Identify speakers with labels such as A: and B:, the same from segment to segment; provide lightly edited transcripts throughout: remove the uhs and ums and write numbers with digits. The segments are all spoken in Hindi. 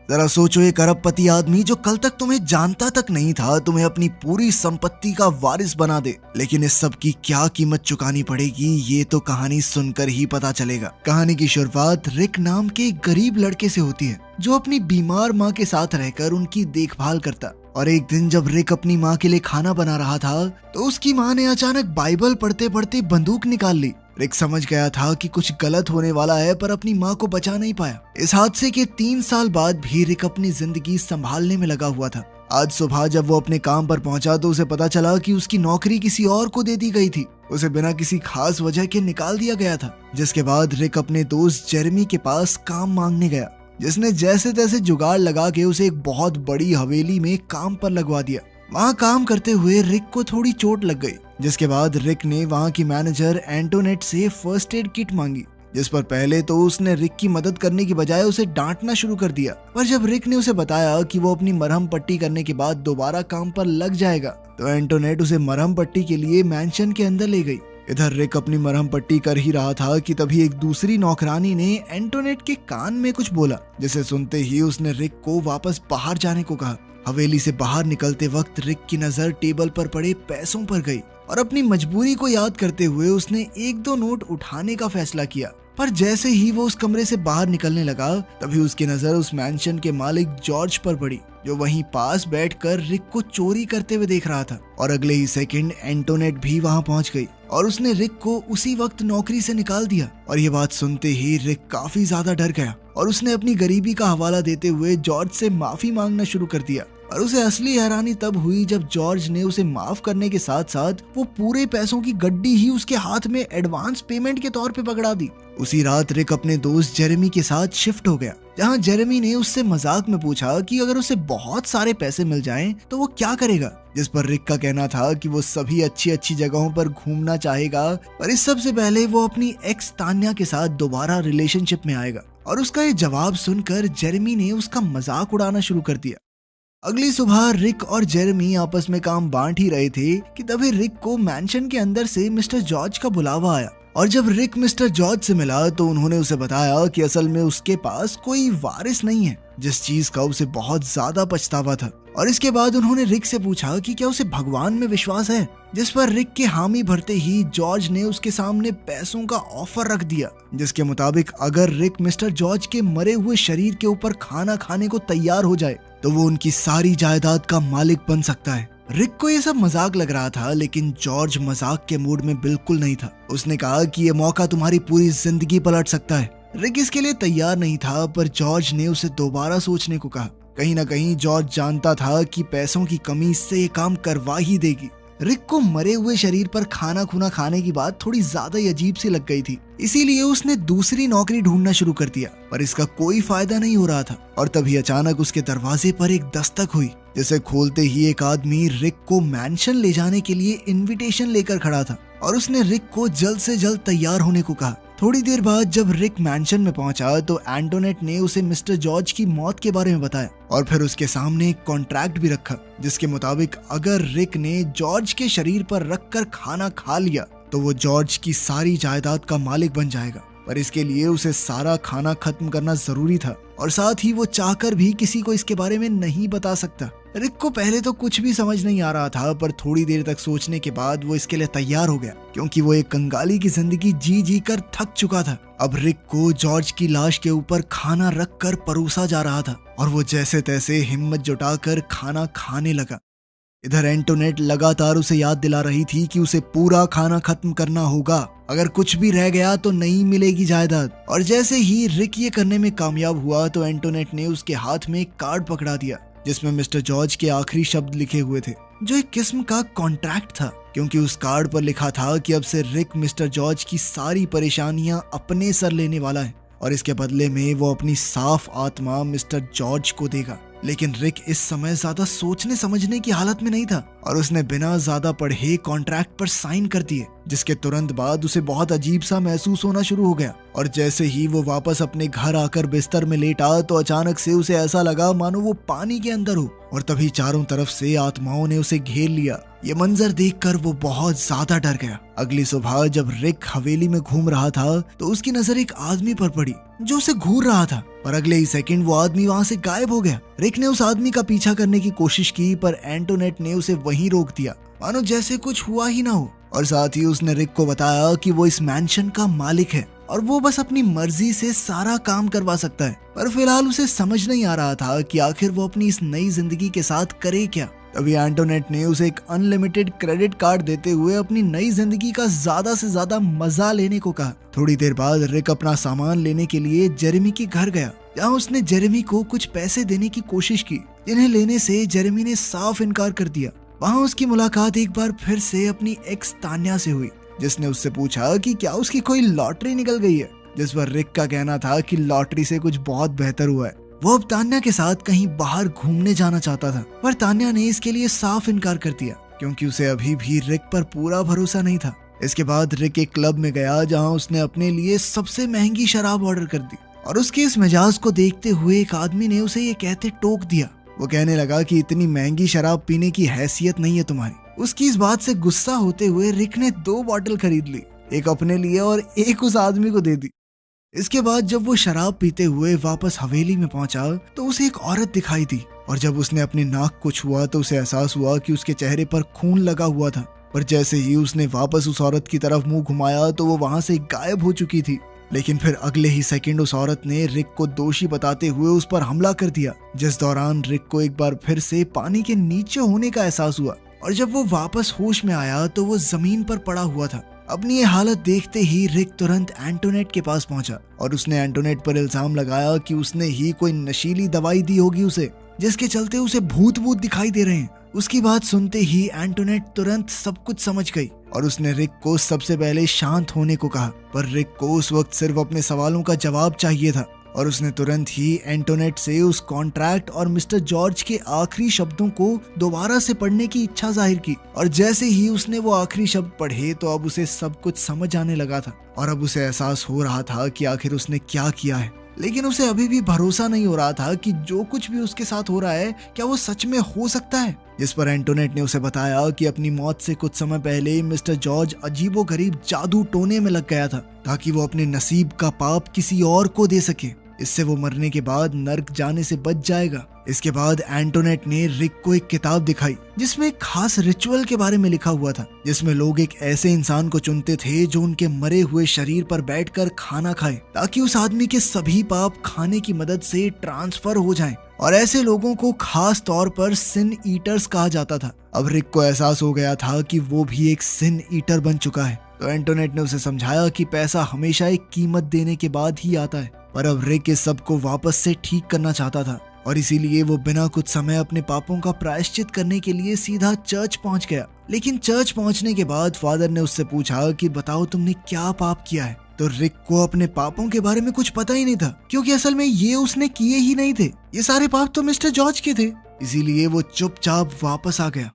A: जरा सोचो, एक अरबपति आदमी जो कल तक तुम्हें जानता तक नहीं था तुम्हें अपनी पूरी संपत्ति का वारिस बना दे। लेकिन इस सब की क्या कीमत चुकानी पड़ेगी ये तो कहानी सुनकर ही पता चलेगा। कहानी की शुरुआत रिक नाम के एक गरीब लड़के से होती है जो अपनी बीमार माँ के साथ रहकर उनकी देखभाल करता। और एक दिन जब रिक अपनी माँ के लिए खाना बना रहा था तो उसकी माँ ने अचानक बाइबल पढ़ते पढ़ते बंदूक निकाल ली। रिक समझ गया था कि कुछ गलत होने वाला है, पर अपनी माँ को बचा नहीं पाया। इस हादसे के 3 साल बाद भी रिक अपनी जिंदगी संभालने में लगा हुआ था। आज सुबह जब वो अपने काम पर पहुंचा तो उसे पता चला कि उसकी नौकरी किसी और को दे दी गई थी। उसे बिना किसी खास वजह के निकाल दिया गया था। जिसके बाद रिक अपने दोस्त जेरेमी के पास काम मांगने गया, जिसने जैसे तैसे जुगाड़ लगा के उसे एक बहुत बड़ी हवेली में काम पर लगवा दिया। वहाँ काम करते हुए रिक को थोड़ी चोट लग गई, जिसके बाद रिक ने वहाँ की मैनेजर एंटोनेट से फर्स्ट एड किट मांगी, जिस पर पहले तो उसने रिक की मदद करने की बजाय उसे डांटना शुरू कर दिया। पर जब रिक ने उसे बताया कि वो अपनी मरहम पट्टी करने के बाद दोबारा काम पर लग जाएगा तो एंटोनेट उसे मरहम पट्टी के लिए मैंशन के अंदर ले गई। इधर रिक अपनी मरहम पट्टी कर ही रहा था कि तभी एक दूसरी नौकरानी ने एंटोनेट के कान में कुछ बोला, जिसे सुनते ही उसने रिक को वापस बाहर जाने को कहा। हवेली से बाहर निकलते वक्त रिक की नजर टेबल पर पड़े पैसों पर गई और अपनी मजबूरी को याद करते हुए उसने 1-2 नोट उठाने का फैसला किया। पर जैसे ही वो उस कमरे से बाहर निकलने लगा तभी उसकी नजर उस मैंशन के मालिक जॉर्ज पर पड़ी, जो वहीं पास बैठकर रिक को चोरी करते हुए देख रहा था। और अगले ही सेकंड एंटोनेट भी वहां पहुंच गई और उसने रिक को उसी वक्त नौकरी से निकाल दिया। और ये बात सुनते ही रिक काफी ज्यादा डर गया और उसने अपनी गरीबी का हवाला देते हुए जॉर्ज से माफी मांगना शुरू कर दिया। और उसे असली हैरानी तब हुई जब जॉर्ज ने उसे माफ करने के साथ साथ वो पूरे पैसों की गड्डी ही उसके हाथ में एडवांस पेमेंट के तौर पे पकड़ा दी। उसी रात रिक अपने दोस्त जेरेमी के साथ शिफ्ट हो गया, जहां जेरेमी ने उससे मजाक में पूछा कि अगर उसे बहुत सारे पैसे मिल जाएं तो वो क्या करेगा। जिस पर रिक का कहना था कि वो सभी अच्छी अच्छी जगहों पर घूमना चाहेगा, पर इस सबसे पहले वो अपनी एक्स तान्या के साथ दोबारा रिलेशनशिप में आएगा। और उसका ये जवाब सुनकर जेरेमी ने उसका मजाक उड़ाना शुरू कर दिया। अगली सुबह रिक और जेरेमी आपस में काम बांट ही रहे थे कि तभी रिक को मैंशन के अंदर से मिस्टर जॉर्ज का बुलावा आया। और जब रिक मिस्टर जॉर्ज से मिला तो उन्होंने उसे बताया कि असल में उसके पास कोई वारिस नहीं है, जिस चीज का उसे बहुत ज्यादा पछतावा था। और इसके बाद उन्होंने रिक से पूछा कि क्या उसे भगवान में विश्वास है, जिस पर रिक के हामी भरते ही जॉर्ज ने उसके सामने पैसों का ऑफर रख दिया, जिसके मुताबिक अगर रिक मिस्टर जॉर्ज के मरे हुए शरीर के ऊपर खाना खाने को तैयार हो जाए तो वो उनकी सारी जायदाद का मालिक बन सकता है। रिक को ये सब मजाक लग रहा था, लेकिन जॉर्ज मजाक के मूड में बिल्कुल नहीं था। उसने कहा कि ये मौका तुम्हारी पूरी जिंदगी पलट सकता है। रिक इसके लिए तैयार नहीं था, पर जॉर्ज ने उसे दोबारा सोचने को कहा। कहीं ना कहीं जॉर्ज जानता था कि पैसों की कमी से ये काम करवा ही देगी। रिक को मरे हुए शरीर पर खाना खुना खाने की बात थोड़ी ज्यादा ही अजीब सी लग गई थी, इसीलिए उसने दूसरी नौकरी ढूंढना शुरू कर दिया, पर इसका कोई फायदा नहीं हो रहा था। और तभी अचानक उसके दरवाजे पर एक दस्तक हुई, जिसे खोलते ही एक आदमी रिक को मैंशन ले जाने के लिए इनविटेशन लेकर खड़ा था और उसने रिक को जल्द से जल्द तैयार होने को कहा। थोड़ी देर बाद जब रिक मैंशन में पहुंचा तो एंटोनेट ने उसे मिस्टर जॉर्ज की मौत के बारे में बताया और फिर उसके सामने एक कॉन्ट्रैक्ट भी रखा, जिसके मुताबिक अगर रिक ने जॉर्ज के शरीर पर रखकर खाना खा लिया तो वो जॉर्ज की सारी जायदाद का मालिक बन जाएगा। पर इसके लिए उसे सारा खाना खत्म करना जरूरी था और साथ ही वो चाहकर भी किसी को इसके बारे में नहीं बता सकता। रिक को पहले तो कुछ भी समझ नहीं आ रहा था, पर थोड़ी देर तक सोचने के बाद वो इसके लिए तैयार हो गया, क्योंकि वो एक कंगाली की जिंदगी जी जी कर थक चुका था। अब रिक को जॉर्ज की लाश के ऊपर खाना रख कर परोसा जा रहा था और वो जैसे तैसे हिम्मत जुटाकर खाना खाने लगा। इधर एंटोनेट लगातार उसे याद दिला रही थी कि उसे पूरा खाना खत्म करना होगा, अगर कुछ भी रह गया तो नहीं मिलेगी जायदाद। और जैसे ही रिक ये करने में कामयाब हुआ तो एंटोनेट ने उसके हाथ में एक कार्ड पकड़ा दिया, जिसमें मिस्टर जॉर्ज के आखिरी शब्द लिखे हुए थे, जो एक किस्म का कॉन्ट्रैक्ट था, क्योंकि उस कार्ड पर लिखा था कि अब से रिक मिस्टर जॉर्ज की सारी परेशानियां अपने सर लेने वाला है और इसके बदले में वो अपनी साफ आत्मा मिस्टर जॉर्ज को देगा। लेकिन रिक इस समय ज्यादा सोचने समझने की हालत में नहीं था और उसने बिना ज्यादा पढ़े कॉन्ट्रैक्ट पर साइन कर दिए, जिसके तुरंत बाद उसे बहुत अजीब सा महसूस होना शुरू हो गया। और जैसे ही वो वापस अपने घर आकर बिस्तर में लेटा तो अचानक से उसे ऐसा लगा मानो वो पानी के अंदर हो और तभी चारों तरफ से आत्माओं ने उसे घेर लिया ये मंजर देखकर वो बहुत ज्यादा डर गया। अगली सुबह जब रिक हवेली में घूम रहा था तो उसकी नजर एक आदमी पर पड़ी जो उसे घूर रहा था, पर अगले ही सेकंड वो आदमी वहाँ से गायब हो गया। रिक ने उस आदमी का पीछा करने की कोशिश की, पर एंटोनेट ने उसे वहीं रोक दिया, मानो जैसे कुछ हुआ ही ना हो। और साथ ही उसने रिक को बताया कि वो इस मैंशन का मालिक है और वो बस अपनी मर्जी से सारा काम करवा सकता है। पर फिलहाल उसे समझ नहीं आ रहा था कि आखिर वो अपनी इस नई जिंदगी के साथ करे क्या। तभी एंटोनेट ने उसे एक अनलिमिटेड क्रेडिट कार्ड देते हुए अपनी नई जिंदगी का ज्यादा से ज्यादा मजा लेने को कहा। थोड़ी देर बाद रिक अपना सामान लेने के लिए जेरेमी के घर गया, जहाँ उसने जेरेमी को कुछ पैसे देने की कोशिश की, जिन्हें लेने से जेरेमी ने साफ इनकार कर दिया। वहाँ उसकी मुलाकात एक बार फिर से अपनी एक्स तान्या से हुई, जिसने उससे पूछा कि क्या उसकी कोई लॉटरी निकल गई है, जिस पर रिक का कहना था कि लॉटरी से कुछ बहुत बेहतर हुआ है। वो अब तान्या के साथ कहीं बाहर घूमने जाना चाहता था, पर तान्या ने इसके लिए साफ इनकार कर दिया, क्योंकि उसे अभी भी रिक पर पूरा भरोसा नहीं था। इसके बाद रिक एक क्लब में गया, जहाँ उसने अपने लिए सबसे महंगी शराब ऑर्डर कर दी, और उसके इस मिजाज को देखते हुए एक आदमी ने उसे ये कहते टोक दिया। वो कहने लगा कि इतनी महंगी शराब पीने की हैसियत नहीं है तुम्हारी। उसकी इस बात से गुस्सा होते हुए रिक ने 2 बॉटल खरीद ली, एक अपने लिए और एक उस आदमी को दे दी। इसके बाद जब वो शराब पीते हुए वापस हवेली में पहुंचा तो उसे एक औरत दिखाई दी, और जब उसने अपनी नाक को छुआ तो उसे एहसास हुआ कि उसके चेहरे पर खून लगा हुआ था। पर जैसे ही उसने वापस उस औरत की तरफ मुंह घुमाया तो वो वहां से गायब हो चुकी थी। लेकिन फिर अगले ही सेकंड उस औरत ने रिक को दोषी बताते हुए उस पर हमला कर दिया, जिस दौरान रिक को एक बार फिर से पानी के नीचे होने का एहसास हुआ, और जब वो वापस होश में आया तो वो जमीन पर पड़ा हुआ था। अपनी ये हालत देखते ही रिक तुरंत एंटोनेट के पास पहुंचा, और उसने एंटोनेट पर इल्जाम लगाया कि उसने ही कोई नशीली दवाई दी होगी उसे, जिसके चलते उसे भूत दिखाई दे रहे हैं। उसकी बात सुनते ही एंटोनेट तुरंत सब कुछ समझ गई, और उसने रिक को सबसे पहले शांत होने को कहा। पर रिक को उस वक्त सिर्फ अपने सवालों का जवाब चाहिए था, और उसने तुरंत ही एंटोनेट से उस कॉन्ट्रैक्ट और मिस्टर जॉर्ज के आखिरी शब्दों को दोबारा से पढ़ने की इच्छा जाहिर की। और जैसे ही उसने वो आखिरी शब्द पढ़े तो अब उसे सब कुछ समझ आने लगा था, और अब उसे एहसास हो रहा था कि आखिर उसने क्या किया है। लेकिन उसे अभी भी भरोसा नहीं हो रहा था कि जो कुछ भी उसके साथ हो रहा है क्या वो सच में हो सकता है। जिस पर एंटोनेट ने उसे बताया कि अपनी मौत से कुछ समय पहले मिस्टर जॉर्ज अजीबोगरीब जादू टोने में लग गया था, ताकि वो अपने नसीब का पाप किसी और को दे सके। इससे वो मरने के बाद नर्क जाने से बच जाएगा। इसके बाद एंटोनेट ने रिक को एक किताब दिखाई, जिसमें एक खास रिचुअल के बारे में लिखा हुआ था, जिसमें लोग एक ऐसे इंसान को चुनते थे जो उनके मरे हुए शरीर पर बैठकर खाना खाए, ताकि उस आदमी के सभी पाप खाने की मदद से ट्रांसफर हो जाएं। और ऐसे लोगों को खास तौर पर सिन ईटर्स कहा जाता था। अब रिक को एहसास हो गया था कि वो भी एक सिन ईटर बन चुका है। तो एंटोनेट ने उसे समझाया कि पैसा हमेशा एक कीमत देने के बाद ही आता है। पर अब रिक इस सब को वापस से ठीक करना चाहता था, और इसीलिए वो बिना कुछ समय अपने पापों का प्रायश्चित करने के लिए सीधा चर्च पहुंच गया। लेकिन चर्च पहुंचने के बाद फादर ने उससे पूछा कि बताओ तुमने क्या पाप किया है। तो रिक को अपने पापों के बारे में कुछ पता ही नहीं था, क्योंकि असल में ये उसने किए ही नहीं थे। ये सारे पाप तो मिस्टर जॉर्ज के थे। इसीलिए वो चुपचाप वापस आ गया।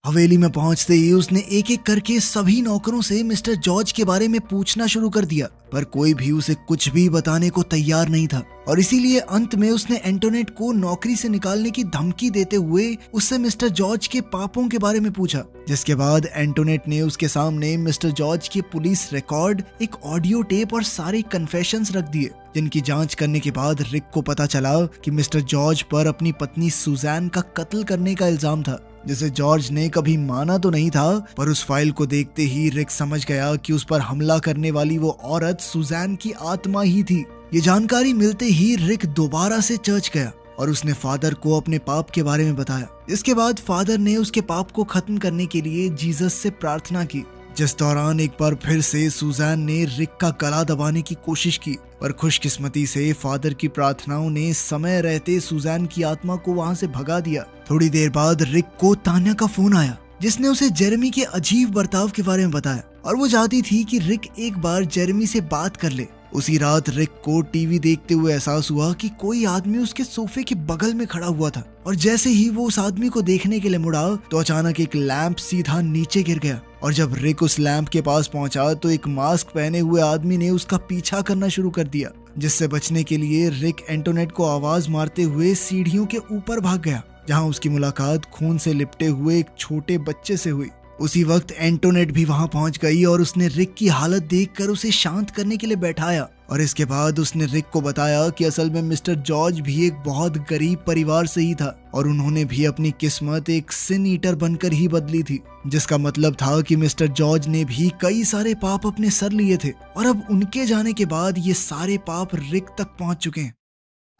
A: हवेली में पहुंचते ही उसने एक एक करके सभी नौकरों से मिस्टर जॉर्ज के बारे में पूछना शुरू कर दिया, पर कोई भी उसे कुछ भी बताने को तैयार नहीं था। और इसीलिए अंत में उसने एंटोनेट को नौकरी से निकालने की धमकी देते हुए उससे मिस्टर जॉर्ज के पापों के बारे में पूछा। जिसके बाद एंटोनेट ने उसके सामने मिस्टर जॉर्ज के पुलिस रिकॉर्ड, एक ऑडियो टेप और सारे कन्फेशंस रख दिए, जिनकी जांच करने के बाद रिक को पता चला कि मिस्टर जॉर्ज पर अपनी पत्नी सुजैन का कत्ल करने का इल्जाम था, जिसे जॉर्ज ने कभी माना तो नहीं था। पर उस फाइल को देखते ही रिक समझ गया कि उस पर हमला करने वाली वो औरत सुजैन की आत्मा ही थी। ये जानकारी मिलते ही रिक दोबारा से चर्च गया और उसने फादर को अपने पाप के बारे में बताया। इसके बाद फादर ने उसके पाप को खत्म करने के लिए जीसस से प्रार्थना की, जिस दौरान एक बार फिर से सुजैन ने रिक का गला दबाने की कोशिश की, पर खुशकिस्मती से फादर की प्रार्थनाओं ने समय रहते सुजैन की आत्मा को वहां से भगा दिया। थोड़ी देर बाद रिक को तान्या का फोन आया, जिसने उसे जेरेमी के अजीब बर्ताव के बारे में बताया, और वो चाहती थी कि रिक एक बार जेरेमी से बात कर ले। उसी रात रिक को टीवी देखते हुए एहसास हुआ कि कोई आदमी उसके सोफे के बगल में खड़ा हुआ था, और जैसे ही वो उस आदमी को देखने के लिए मुड़ा तो अचानक एक लैंप सीधा नीचे गिर गया। और जब रिक उस लैंप के पास पहुंचा तो एक मास्क पहने हुए आदमी ने उसका पीछा करना शुरू कर दिया, जिससे बचने के लिए रिक एंटोनेट को आवाज मारते हुए सीढ़ियों के ऊपर भाग गया। जहां उसकी मुलाकात खून से लिपटे हुए एक छोटे बच्चे से हुई। उसी वक्त एंटोनेट भी वहां पहुंच गई और उसने रिक की हालत देखकर उसे शांत करने के लिए बैठाया और इसके बाद उसने रिक को बताया कि असल में मिस्टर जॉर्ज भी एक बहुत गरीब परिवार से ही था और उन्होंने भी अपनी किस्मत एक सिन ईटर बनकर ही बदली थी, जिसका मतलब था कि मिस्टर जॉर्ज ने भी कई सारे पाप अपने सर लिए थे और अब उनके जाने के बाद ये सारे पाप रिक तक पहुंच चुके हैं।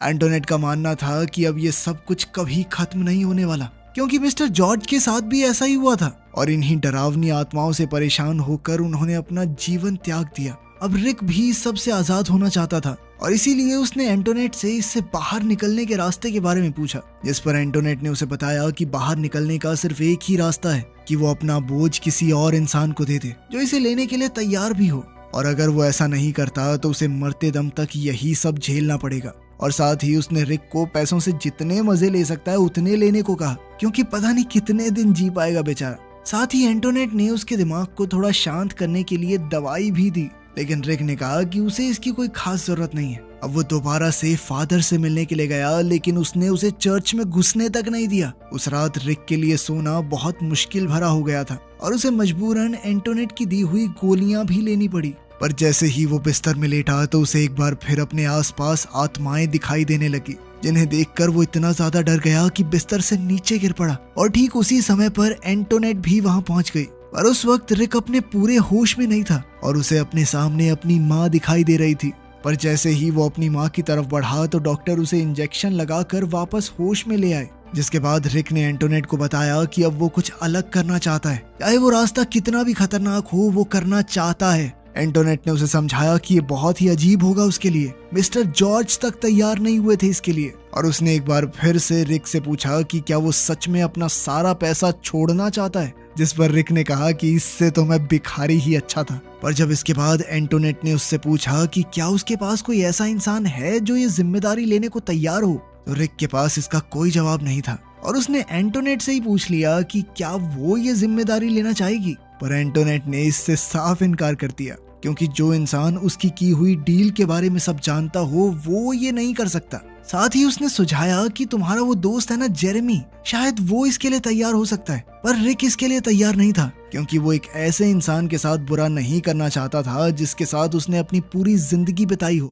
A: एंटोनेट का मानना था कि अब ये सब कुछ कभी खत्म नहीं होने वाला, क्योंकि मिस्टर जॉर्ज के साथ भी ऐसा ही हुआ था और इन्हीं डरावनी आत्माओं से परेशान होकर उन्होंने अपना जीवन त्याग दिया। अब रिक भी सबसे आजाद होना चाहता था और इसीलिए उसने एंटोनेट से इससे बाहर निकलने के रास्ते के बारे में पूछा, जिस पर एंटोनेट ने उसे बताया कि बाहर निकलने का सिर्फ एक ही रास्ता है कि वो अपना बोझ किसी और इंसान को दे दे जो इसे लेने के लिए तैयार भी हो, और अगर वो ऐसा नहीं करता तो उसे मरते दम तक यही सब झेलना पड़ेगा। और साथ ही उसने रिक को पैसों से जितने मजे ले सकता है उतने लेने को कहा, क्योंकि पता नहीं कितने दिन जी पाएगा बेचारा। साथ ही एंटोनेट ने उसके दिमाग को थोड़ा शांत करने के लिए दवाई भी दी, लेकिन रिक ने कहा कि उसे इसकी कोई खास जरूरत नहीं है। अब वो दोबारा से फादर से मिलने के लिए गया, लेकिन उसने उसे चर्च में घुसने तक नहीं दिया। उस रात रिक के लिए सोना बहुत मुश्किल भरा हो गया था और उसे मजबूरन एंटोनेट की दी हुई गोलियां भी लेनी पड़ी। पर जैसे ही वो बिस्तर में लेटा तो उसे एक बार फिर अपने आसपास आत्माएं दिखाई देने लगी, जिन्हें देखकर वो इतना ज्यादा डर गया कि बिस्तर से नीचे गिर पड़ा। और ठीक उसी समय पर एंटोनेट भी वहां पहुंच गई, पर उस वक्त रिक अपने पूरे होश में नहीं था और उसे अपने सामने अपनी माँ दिखाई दे रही थी। पर जैसे ही वो अपनी माँ की तरफ बढ़ा तो डॉक्टर उसे इंजेक्शन लगाकर वापस होश में ले आए, जिसके बाद रिक ने एंटोनेट को बताया कि अब वो कुछ अलग करना चाहता है, चाहे वो रास्ता कितना भी खतरनाक हो वो करना चाहता है। एंटोनेट ने उसे समझाया कि ये बहुत ही अजीब होगा उसके लिए, मिस्टर जॉर्ज तक तैयार नहीं हुए थे इसके लिए। और उसने एक बार फिर से रिक से पूछा कि क्या वो सच में अपना सारा पैसा छोड़ना चाहता है, जिस पर रिक ने कहा कि इससे तो मैं भिखारी ही अच्छा था। पर जब इसके बाद एंटोनेट ने उससे पूछा कि क्या उसके पास कोई ऐसा इंसान है जो ये जिम्मेदारी लेने को तैयार हो, तो रिक के पास इसका कोई जवाब नहीं था और उसने एंटोनेट से ही पूछ लिया कि क्या वो ये जिम्मेदारी लेना चाहेगी। पर एंटोनेट ने इससे साफ इनकार कर दिया, क्योंकि जो इंसान उसकी की हुई डील के बारे में सब जानता हो वो ये नहीं कर सकता। साथ ही उसने सुझाया कि तुम्हारा वो दोस्त है ना जेरेमी, शायद वो इसके लिए तैयार हो सकता है। पर रिक इसके लिए तैयार नहीं था, क्योंकि वो एक ऐसे इंसान के साथ बुरा नहीं करना चाहता था जिसके साथ उसने अपनी पूरी जिंदगी बिताई हो।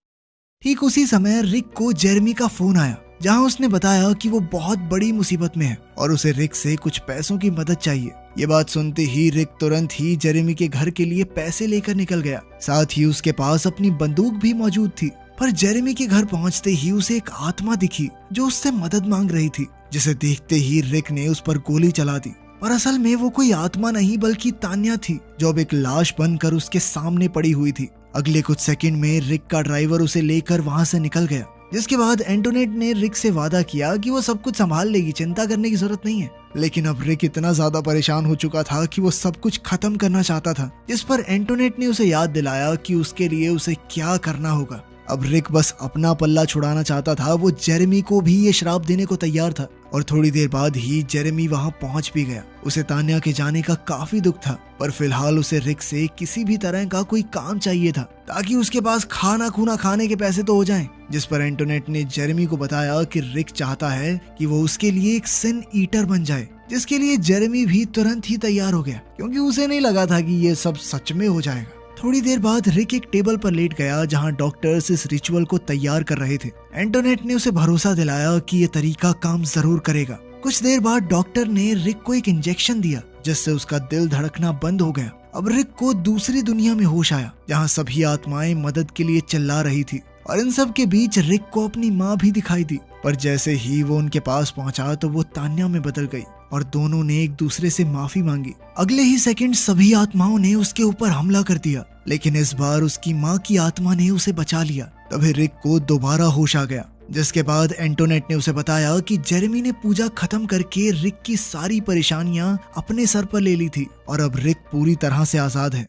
A: ठीक उसी समय रिक को जेरेमी का फोन आया, जहां उसने बताया कि वो बहुत बड़ी मुसीबत में है और उसे रिक से कुछ पैसों की मदद चाहिए। ये बात सुनते ही रिक तुरंत ही जेरेमी के घर के लिए पैसे लेकर निकल गया। साथ ही उसके पास अपनी बंदूक भी मौजूद थी। पर जेरेमी के घर पहुंचते ही उसे एक आत्मा दिखी जो उससे मदद मांग रही थी, जिसे देखते ही रिक ने उस पर गोली चला दी। पर असल में वो कोई आत्मा नहीं बल्कि तान्या थी, जो अब एक लाश बनकर उसके सामने पड़ी हुई थी। अगले कुछ सेकंड में रिक का ड्राइवर उसे लेकर वहां से निकल गया, जिसके बाद एंटोनेट ने रिक से वादा किया कि वो सब कुछ संभाल लेगी, चिंता करने की जरूरत नहीं है। लेकिन अब रिक इतना ज्यादा परेशान हो चुका था कि वो सब कुछ खत्म करना चाहता था, जिस पर एंटोनेट ने उसे याद दिलाया कि उसके लिए उसे क्या करना होगा। अब रिक बस अपना पल्ला छुड़ाना चाहता था। वो जेरेमी को भी ये श्राप देने को तैयार था और थोड़ी देर बाद ही जेरेमी वहां पहुंच भी गया। उसे तान्या के जाने का काफी दुख था, पर फिलहाल उसे रिक से किसी भी तरह का कोई काम चाहिए था ताकि उसके पास खाना खूना खाने के पैसे तो हो जाएं। जिस पर एंटोनेट ने जेरेमी को बताया कि रिक चाहता है कि वो उसके लिए एक सिन ईटर बन जाए, जिसके लिए जेरेमी भी तुरंत ही तैयार हो गया, क्योंकि उसे नहीं लगा था कि ये सब सच में हो जाएगा। थोड़ी देर बाद रिक एक टेबल पर लेट गया, जहां डॉक्टर्स इस रिचुअल को तैयार कर रहे थे। एंटोनेट ने उसे भरोसा दिलाया कि ये तरीका काम जरूर करेगा। कुछ देर बाद डॉक्टर ने रिक को एक इंजेक्शन दिया, जिससे उसका दिल धड़कना बंद हो गया। अब रिक को दूसरी दुनिया में होश आया, जहां सभी आत्माएं मदद के लिए चिल्ला रही थी और इन सब के बीच रिक को अपनी माँ भी दिखाई दी। पर जैसे ही वो उनके पास पहुंचा तो वो तान्या में बदल गई और दोनों ने एक दूसरे से माफी मांगी। अगले ही सेकंड सभी आत्माओं ने उसके ऊपर हमला कर दिया, लेकिन इस बार उसकी माँ की आत्मा ने उसे बचा लिया। तभी रिक को दोबारा होश आ गया, जिसके बाद एंटोनेट ने उसे बताया कि जेरेमी ने पूजा खत्म करके रिक की सारी परेशानियां अपने सर पर ले ली थी और अब रिक पूरी तरह से आजाद है।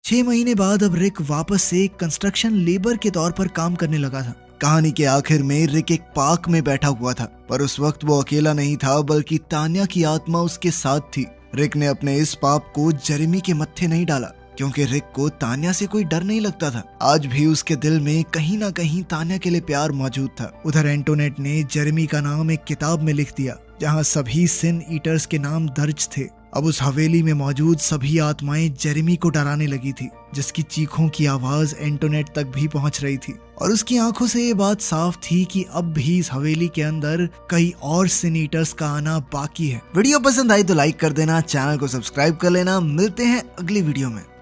A: 6 महीने बाद अब रिक वापस से कंस्ट्रक्शन लेबर के तौर पर काम करने लगा था। कहानी के आखिर में रिक एक पार्क में बैठा हुआ था, पर उस वक्त वो अकेला नहीं था, बल्कि तान्या की आत्मा उसके साथ थी। रिक ने अपने इस पाप को जेरेमी के मत्थे नहीं डाला, क्योंकि रिक को तान्या से कोई डर नहीं लगता था। आज भी उसके दिल में कहीं ना कहीं तान्या के लिए प्यार मौजूद था। उधर एंटोनेट ने जेरेमी का नाम एक किताब में लिख दिया जहाँ सभी सिन ईटर्स के नाम दर्ज थे। अब उस हवेली में मौजूद सभी आत्माएं जेरेमी को डराने लगी थी, जिसकी चीखों की आवाज एंटोनेट तक भी पहुंच रही थी और उसकी आंखों से ये बात साफ थी कि अब भी इस हवेली के अंदर कई और सिन ईटर्स का आना बाकी है। वीडियो पसंद आई तो लाइक कर देना, चैनल को सब्सक्राइब कर लेना। मिलते हैं अगली वीडियो में।